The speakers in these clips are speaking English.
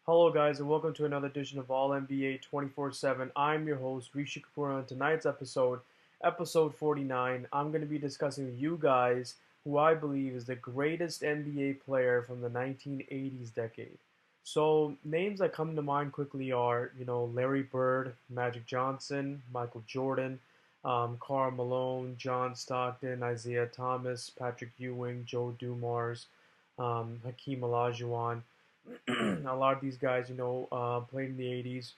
Hello, guys, and welcome to another edition of All NBA 24/7. I'm your host, Rishi Kapoor. On tonight's episode 49, I'm going to be discussing with you guys who I believe is the greatest NBA player from the 1980s decade. So, names that come to mind quickly are, Larry Bird, Magic Johnson, Michael Jordan, Karl Malone, John Stockton, Isaiah Thomas, Patrick Ewing, Joe Dumars, Hakeem Olajuwon. A lot of these guys, played in the 80s.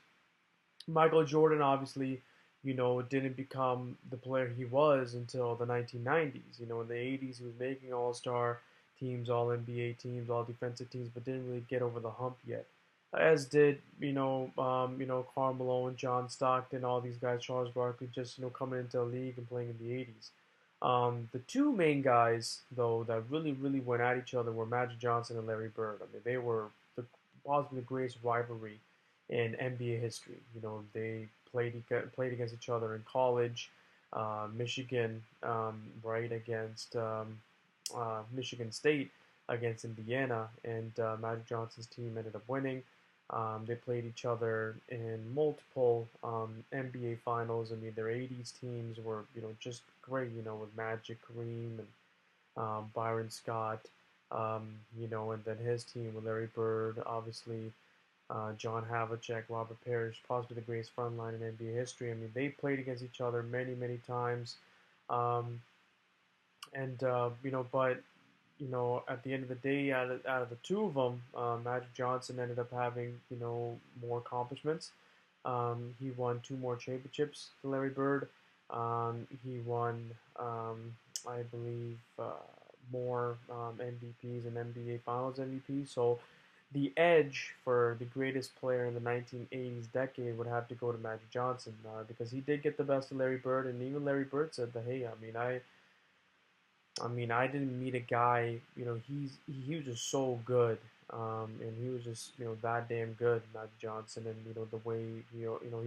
Michael Jordan, obviously, didn't become the player he was until the 1990s. In the 80s, he was making all star teams, all NBA teams, all defensive teams, but didn't really get over the hump yet. As did, Karl Malone, John Stockton, all these guys, Charles Barkley, just, coming into the league and playing in the 80s. The two main guys, though, that really, really went at each other were Magic Johnson and Larry Bird. I mean, they were possibly the greatest rivalry in NBA history. They played against each other in college. Michigan, right against Michigan State against Indiana, and Magic Johnson's team ended up winning. They played each other in multiple NBA finals. I mean, their 80s teams were, just great, with Magic, Kareem, and Byron Scott, and then his team with Larry Bird, obviously, John Havlicek, Robert Parrish, possibly the greatest front line in NBA history. I mean, they played against each other many, many times. Um, but at the end of the day, out of the two of them, Magic Johnson ended up having, more accomplishments. He won two more championships than Larry Bird. He won, I believe, more MVPs and NBA Finals MVPs. So the edge for the greatest player in the 1980s decade would have to go to Magic Johnson because he did get the best of Larry Bird, and even Larry Bird said that, hey, I didn't meet a guy, he was just so good, and he was just that damn good, Magic Johnson, and the way he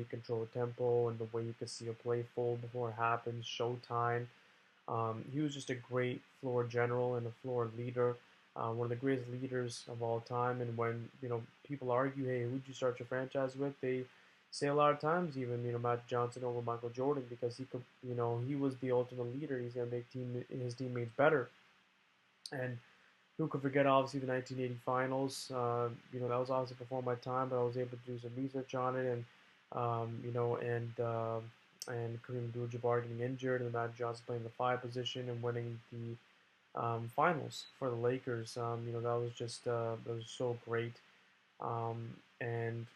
controlled the tempo and the way you could see a play full before it happens, showtime. He was just a great floor general and a floor leader, one of the greatest leaders of all time. And when people argue, hey, who'd you start your franchise with? They say a lot of times, even Magic Johnson over Michael Jordan because he could, he was the ultimate leader. He's gonna make his teammates better. And who could forget, obviously, the 1980 finals? That was obviously before my time, but I was able to do some research on it, and and Kareem Abdul-Jabbar getting injured, and Magic Johnson playing the five position and winning the finals for the Lakers. That was just that was so great. And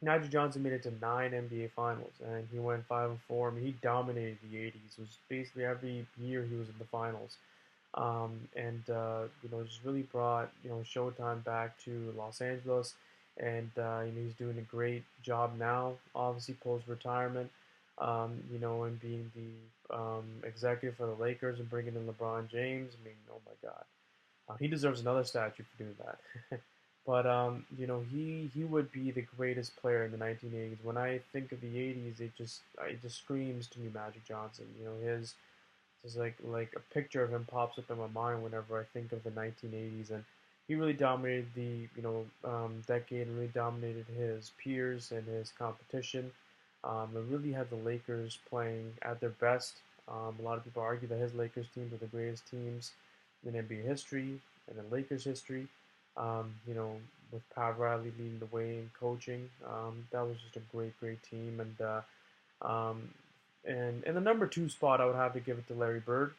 Magic Johnson made it to nine NBA Finals, and he went 5-4. I mean, he dominated the 80s. It was basically every year he was in the finals, and just really brought Showtime back to Los Angeles, and he's doing a great job now. Obviously, post retirement, and being the executive for the Lakers and bringing in LeBron James. I mean, oh my God, he deserves another statue for doing that. But he would be the greatest player in the 1980s. When I think of the 80s, it just screams to me Magic Johnson. His just like a picture of him pops up in my mind whenever I think of the 1980s, and he really dominated the decade and really dominated his peers and his competition. And really had the Lakers playing at their best. A lot of people argue that his Lakers teams are the greatest teams in NBA history and in Lakers history. Um, you know, with Pat Riley leading the way in coaching, that was just a great, great team. Um, and in the number two spot, I would have to give it to Larry Bird.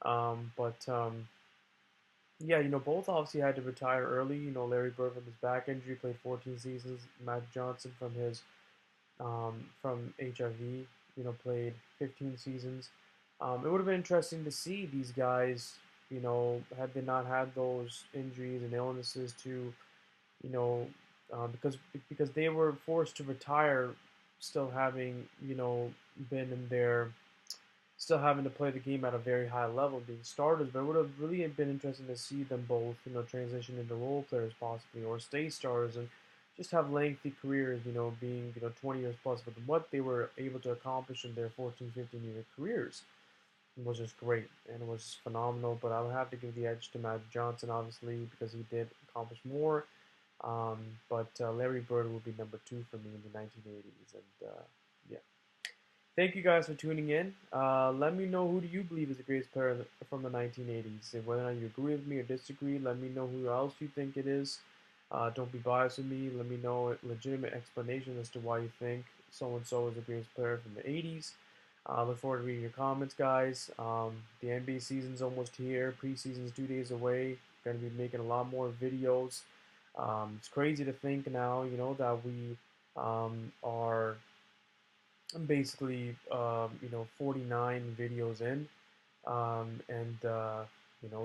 But yeah, both obviously had to retire early. Larry Bird from his back injury played 14 seasons. Matt Johnson from HIV, played 15 seasons. It would have been interesting to see these guys, had they not had those injuries and illnesses to, you know, because they were forced to retire, still having, been in their, still having to play the game at a very high level, being starters. But it would have really been interesting to see them both, transition into role players possibly, or stay stars and just have lengthy careers, being 20 years plus. But what they were able to accomplish in their 14, 15-year careers was just great, and it was phenomenal. But I would have to give the edge to Magic Johnson, obviously, because he did accomplish more. But Larry Bird will be number 2 for me in the 1980s. And yeah. Thank you guys for tuning in. Let me know, who do you believe is the greatest player from the 1980s. And whether or not you agree with me or disagree, let me know who else you think it is. Don't be biased with me. Let me know a legitimate explanation as to why you think so and so is the greatest player from the 80s. Look forward to reading your comments, guys. The NBA season's almost here. Preseason's 2 days away. Going to be making a lot more videos. It's crazy to think now, that we are basically 49 videos in, and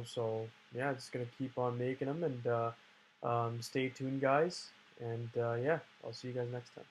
so yeah, just gonna keep on making them, and stay tuned, guys, and yeah, I'll see you guys next time.